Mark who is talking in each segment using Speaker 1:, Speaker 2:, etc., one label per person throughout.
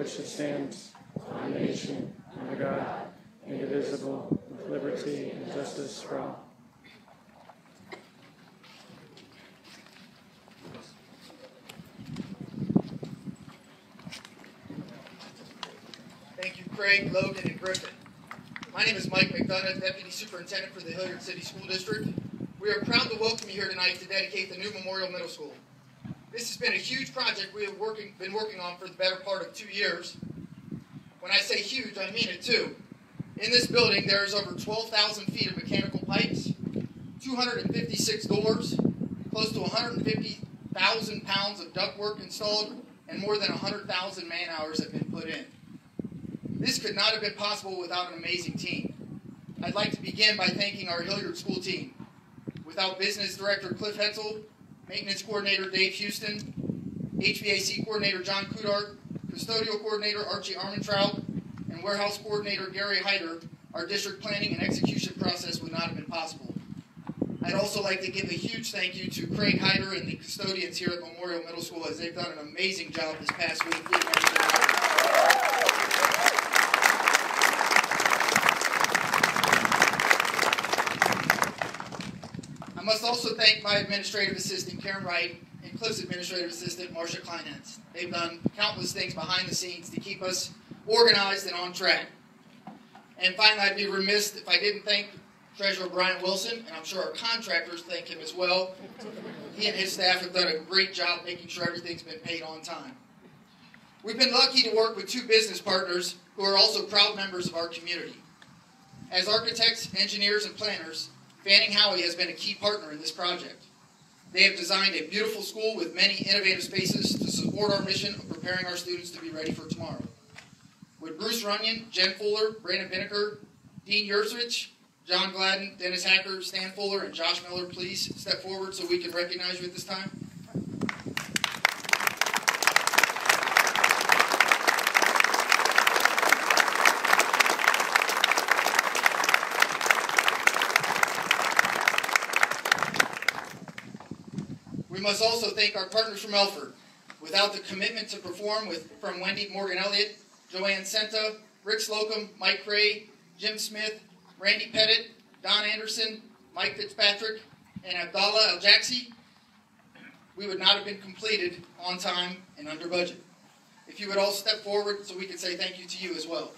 Speaker 1: which stands, one nation, under God, indivisible, with liberty and justice for all.
Speaker 2: Thank you, Craig, Logan, and Griffin. My name is Mike Mcdonough, Deputy Superintendent for the Hilliard City School District. We are proud to welcome you here tonight to dedicate the new Memorial Middle School. This has been a huge project we have been working on for the better part of 2 years. When I say huge, I mean it too. In this building, there is over 12,000 feet of mechanical pipes, 256 doors, close to 150,000 pounds of ductwork installed, and more than 100,000 man-hours have been put in. This could not have been possible without an amazing team. I'd like to begin by thanking our Hilliard school team. Without Business Director Cliff Hetzel, Maintenance Coordinator Dave Houston, HVAC Coordinator John Kudart, Custodial Coordinator Archie Armentrout, and Warehouse Coordinator Gary Hyder, our district planning and execution process would not have been possible. I'd also like to give a huge thank you to Craig Hyder and the custodians here at Memorial Middle School, as they've done an amazing job this past week getting everything right. I must also thank my administrative assistant, Karen Wright, and Cliff's administrative assistant, Marcia Kleinhans. They've done countless things behind the scenes to keep us organized and on track. And finally, I'd be remiss if I didn't thank Treasurer Brian Wilson, and I'm sure our contractors thank him as well. He and his staff have done a great job making sure everything's been paid on time. We've been lucky to work with 2 business partners who are also proud members of our community. As architects, engineers, and planners, Fanning Howey has been a key partner in this project. They have designed a beautiful school with many innovative spaces to support our mission of preparing our students to be ready for tomorrow. Would Bruce Runyon, Jen Fuller, Brandon Binnicker, Dean Yursich, John Gladden, Dennis Hacker, Stan Fuller, and Josh Miller please step forward so we can recognize you at this time? We must also thank our partners from Elford. Without the commitment to perform from Wendy Morgan-Elliott, Joanne Senta, Rick Slocum, Mike Cray, Jim Smith, Randy Pettit, Don Anderson, Mike Fitzpatrick, and Abdallah Al-Jaksi, we would not have been completed on time and under budget. If you would all step forward so we can say thank you to you as well.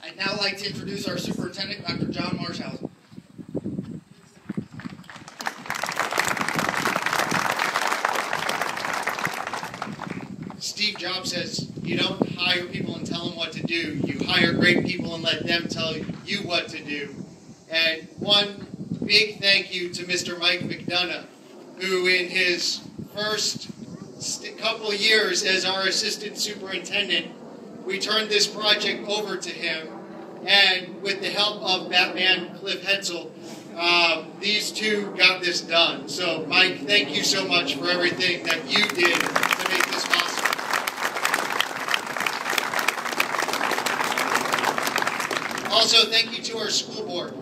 Speaker 2: I'd now like to introduce our superintendent, Dr. John Marshausen.
Speaker 3: Steve Jobs says, you don't hire people and tell them what to do. You hire great people and let them tell you what to do. And one big thank you to Mr. Mike Mcdonough, who in his first couple of years as our assistant superintendent, we turned this project over to him. And with the help of Batman Cliff Hetzel, these two got this done. So Mike, thank you so much for everything that you did to make this possible. Also, thank you to our school board.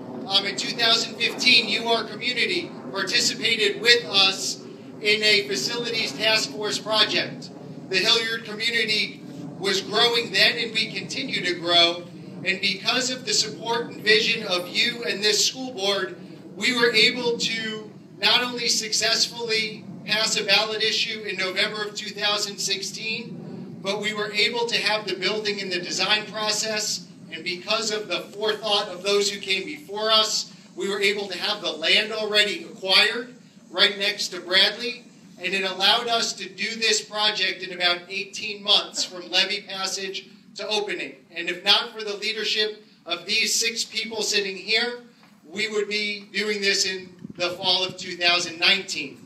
Speaker 3: In 2015, you, our community, participated with us in a facilities task force project. The Hilliard community was growing then, and we continue to grow. And because of the support and vision of you and this school board, we were able to not only successfully pass a ballot issue in November of 2016, but we were able to have the building in the design process. And because of the forethought of those who came before us, we were able to have the land already acquired right next to Bradley. And it allowed us to do this project in about 18 months from levy passage to opening. And if not for the leadership of these 6 people sitting here, we would be doing this in the fall of 2019.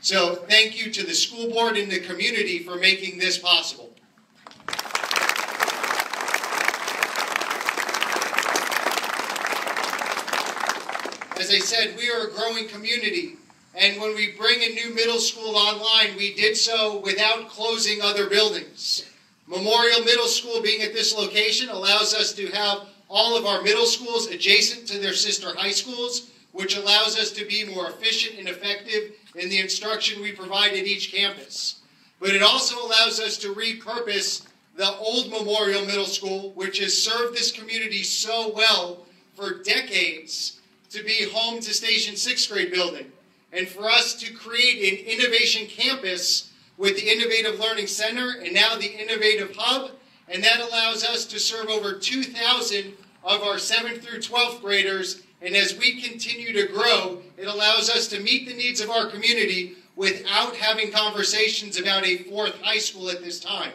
Speaker 3: So thank you to the school board and the community for making this possible. As I said, we are a growing community. And when we bring a new middle school online, we did so without closing other buildings. Memorial Middle School being at this location allows us to have all of our middle schools adjacent to their sister high schools, which allows us to be more efficient and effective in the instruction we provide at each campus. But it also allows us to repurpose the old Memorial Middle School, which has served this community so well for decades, to be home to Station 6th grade building. And for us to create an innovation campus with the Innovative Learning Center and now the Innovative Hub, and that allows us to serve over 2,000 of our 7th through 12th graders. And as we continue to grow, it allows us to meet the needs of our community without having conversations about a 4th high school at this time.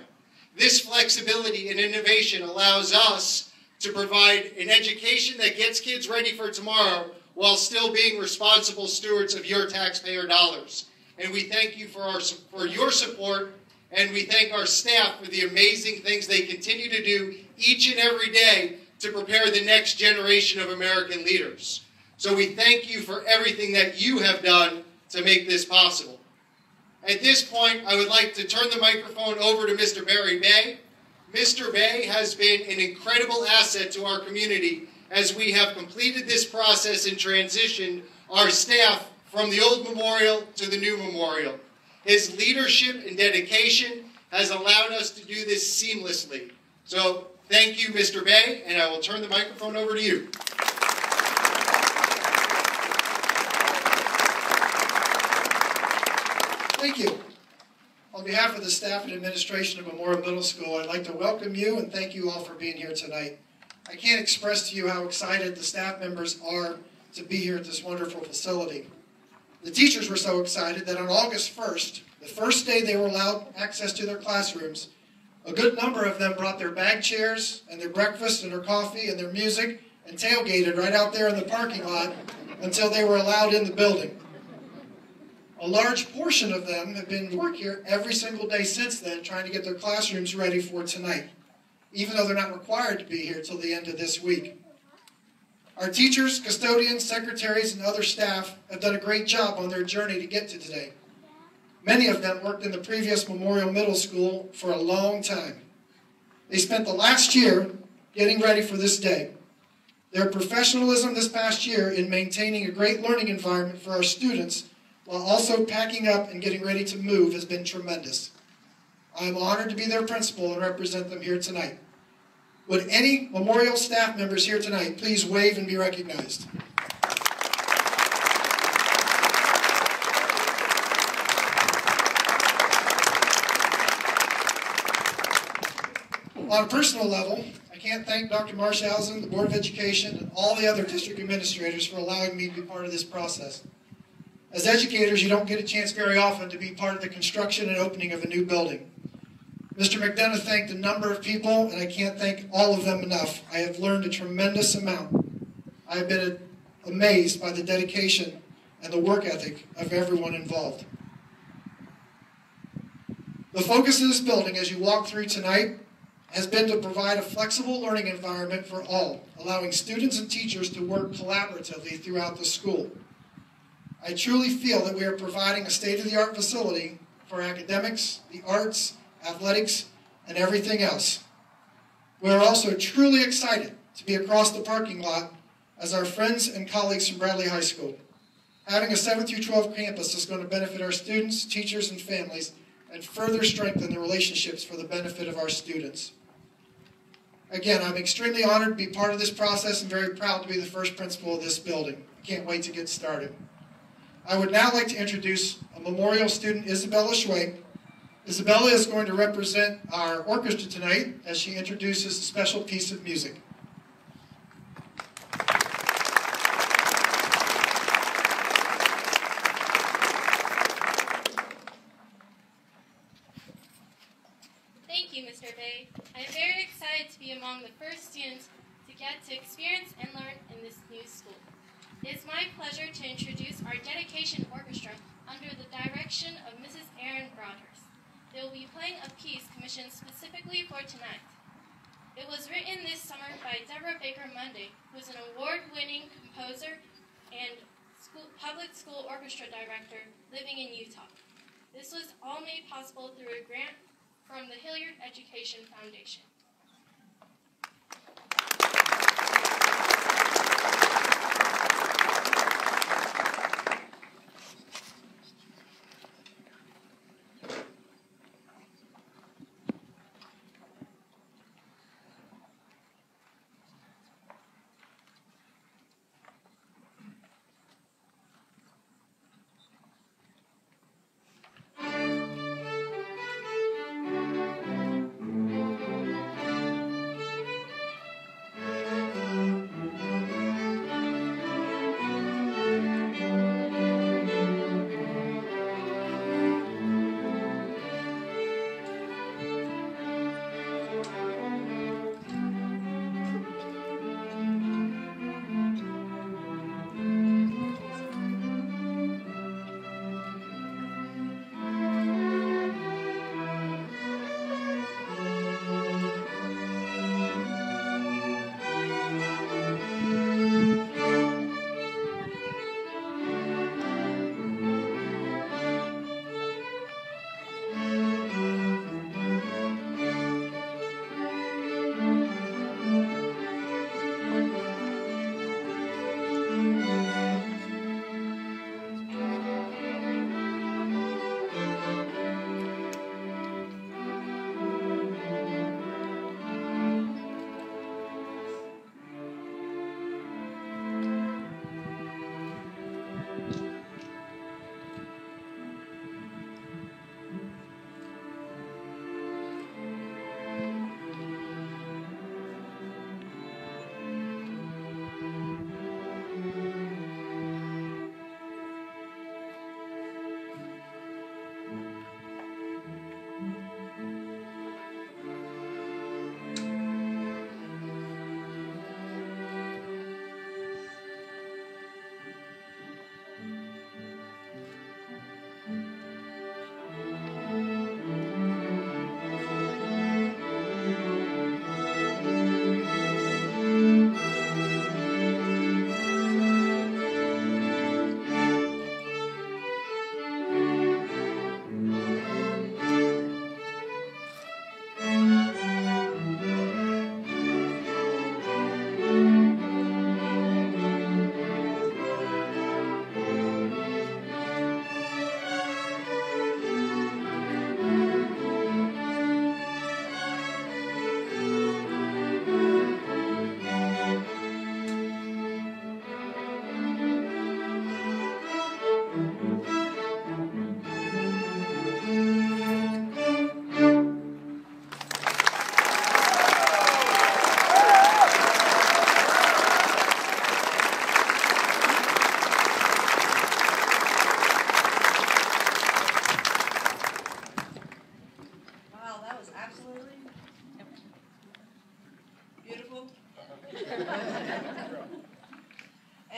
Speaker 3: This flexibility and innovation allows us to provide an education that gets kids ready for tomorrow while still being responsible stewards of your taxpayer dollars. And we thank you for your support, and we thank our staff for the amazing things they continue to do each and every day to prepare the next generation of American leaders. So we thank you for everything that you have done to make this possible. At this point, I would like to turn the microphone over to Mr. Barry Bay. Mr. Bay has been an incredible asset to our community as we have completed this process and transitioned our staff from the old memorial to the new memorial. His leadership and dedication has allowed us to do this seamlessly. So thank you, Mr. Bay, and I will turn the microphone over to you.
Speaker 4: Thank you. On behalf of the staff and administration of Memorial Middle School, I'd like to welcome you and thank you all for being here tonight. I can't express to you how excited the staff members are to be here at this wonderful facility. The teachers were so excited that on August 1st, the first day they were allowed access to their classrooms, a good number of them brought their bag chairs and their breakfast and their coffee and their music and tailgated right out there in the parking lot until they were allowed in the building. A large portion of them have been to work here every single day since then, trying to get their classrooms ready for tonight, even though they're not required to be here till the end of this week. Our teachers, custodians, secretaries, and other staff have done a great job on their journey to get to today. Many of them worked in the previous Memorial Middle School for a long time. They spent the last year getting ready for this day. Their professionalism this past year in maintaining a great learning environment for our students while also packing up and getting ready to move has been tremendous. I am honored to be their principal and represent them here tonight. Would any Memorial staff members here tonight please wave and be recognized? On a personal level, I can't thank Dr. Marshausen, the Board of Education, and all the other district administrators for allowing me to be part of this process. As educators, you don't get a chance very often to be part of the construction and opening of a new building. Mr. Mcdonough thanked a number of people, and I can't thank all of them enough. I have learned a tremendous amount. I have been amazed by the dedication and the work ethic of everyone involved. The focus of this building, as you walk through tonight, has been to provide a flexible learning environment for all, allowing students and teachers to work collaboratively throughout the school. I truly feel that we are providing a state-of-the-art facility for academics, the arts, athletics, and everything else. We are also truly excited to be across the parking lot as our friends and colleagues from Bradley High School. Having a 7th through 12 campus is going to benefit our students, teachers, and families, and further strengthen the relationships for the benefit of our students. Again, I'm extremely honored to be part of this process and very proud to be the first principal of this building. I can't wait to get started. I would now like to introduce a memorial student, Isabella Schwing. Isabella is going to represent our orchestra tonight as she introduces a special piece of music.
Speaker 5: Thank you, Mr. Bay. I am very excited to be among the first students to get to experience and learn in this new school. It is my pleasure to introduce our dedication orchestra under the direction of Mrs. Erin Brodhurst. They will be playing a piece commissioned specifically for tonight. It was written this summer by Deborah Baker Monday, who is an award-winning composer and public school orchestra director living in Utah. This was all made possible through a grant from the Hilliard Education Foundation.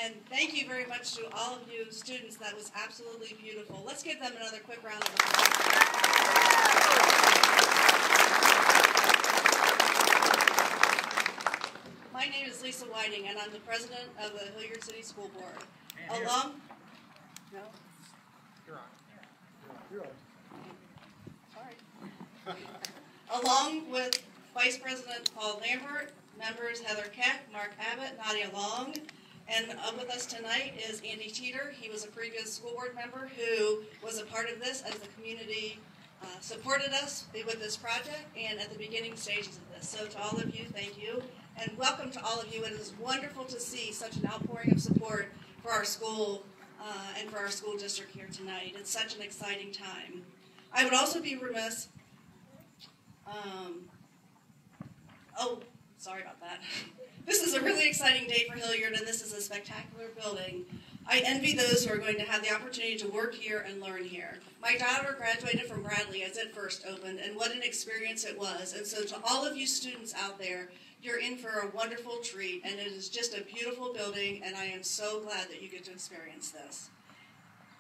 Speaker 6: And thank you very much to all of you students. That was absolutely beautiful. Let's give them another quick round of applause. My name is Lisa Whiting, and I'm the president of the Hilliard City School Board. No?
Speaker 3: You're on.
Speaker 6: Sorry. Along with Vice President Paul Lambert, members Heather Keck, Mark Abbott, Nadia Long, and with us tonight is Andy Teeter. He was a previous school board member who was a part of this as the community supported us with this project and at the beginning stages of this. So to all of you, thank you. And welcome to all of you. It is wonderful to see such an outpouring of support for our school and for our school district here tonight. It's such an exciting time. I would also be remiss, sorry about that. This is a really exciting day for Hilliard, and this is a spectacular building. I envy those who are going to have the opportunity to work here and learn here. My daughter graduated from Bradley as it first opened, and what an experience it was. And so to all of you students out there, you're in for a wonderful treat, and it is just a beautiful building, and I am so glad that you get to experience this.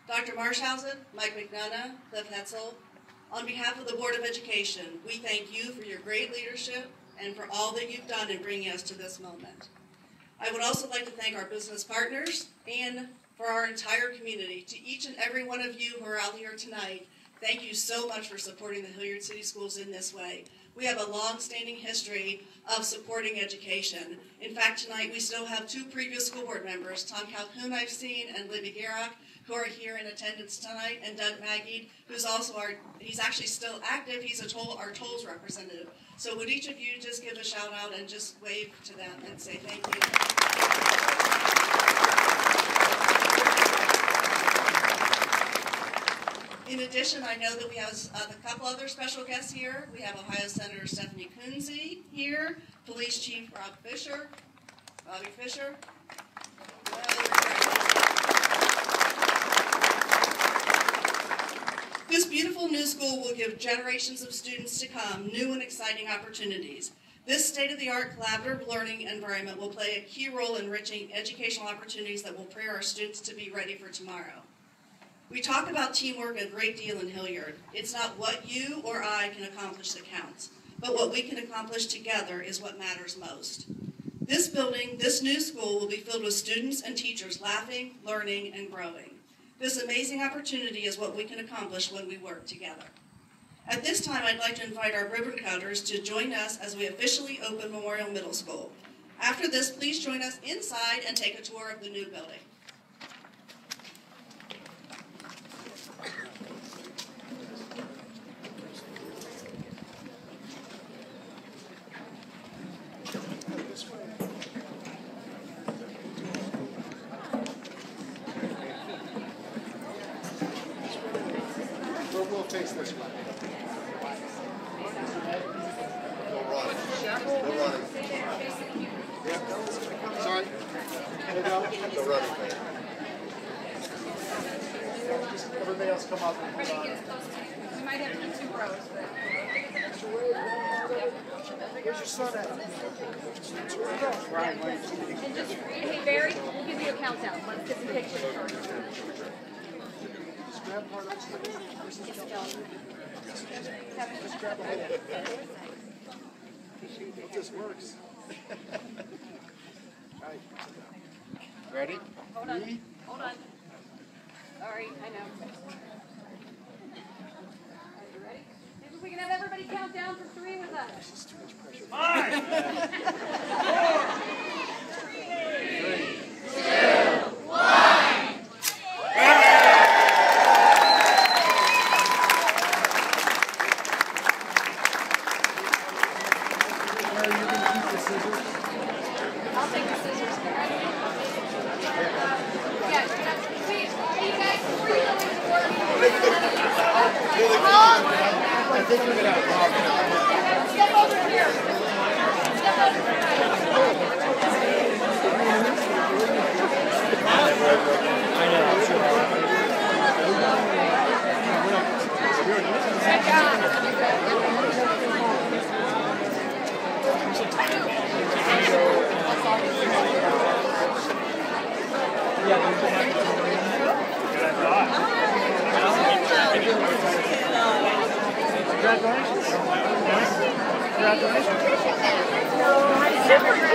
Speaker 6: Dr. Marshausen, Mike Mcdonough, Cliff Hetzel, on behalf of the Board of Education, we thank you for your great leadership and for all that you've done in bringing us to this moment. I would also like to thank our business partners and for our entire community. To each and every one of you who are out here tonight, Thank you so much for supporting the Hilliard City Schools in this way. We have a long-standing history of supporting education. In fact, tonight we still have 2 previous school board members, Tom Calhoun I've seen and Libby Garrock, who are here in attendance tonight, and Doug Maggie, who's also he's actually still active, he's our tolls representative. So would each of you just give a shout out and just wave to them and say thank you. In addition, I know that we have a couple other special guests here. We have Ohio Senator Stephanie Kunze here, Police Chief Bobby Fisher. This beautiful new school will give generations of students to come new and exciting opportunities. This state-of-the-art collaborative learning environment will play a key role in enriching educational opportunities that will prepare our students to be ready for tomorrow. We talk about teamwork a great deal in Hilliard. It's not what you or I can accomplish that counts, but what we can accomplish together is what matters most. This building, this new school, will be filled with students and teachers laughing, learning, and growing. This amazing opportunity is what we can accomplish when we work together. At this time, I'd like to invite our ribbon cutters to join us as we officially open Memorial Middle School. After this, please join us inside and take a tour of the new building.
Speaker 7: We'll fix this one. Go run. Go running. Yeah. Sorry. Go running. Everybody else come up.
Speaker 8: We might have 2 rows, but...
Speaker 7: Where's your son at?
Speaker 8: And just, hey Barry, we'll give you a countdown. Let's get some pictures first.
Speaker 7: Just grab part of this. Just grab a hold. Hope this works. All right. Ready?
Speaker 8: Hold on. Hold on. Sorry, I know. You ready? Maybe we can have everybody count down for 3 with us.
Speaker 7: This is too much pressure.
Speaker 1: 5, 4, 3, 2, 1.
Speaker 8: I'll take the scissors. Yeah, wait, are you guys, before you go into work,
Speaker 7: I think we're gonna have
Speaker 8: step over here. Step over here.
Speaker 1: I know, I'm sure.
Speaker 8: Good job.
Speaker 1: Congratulations. Congratulations.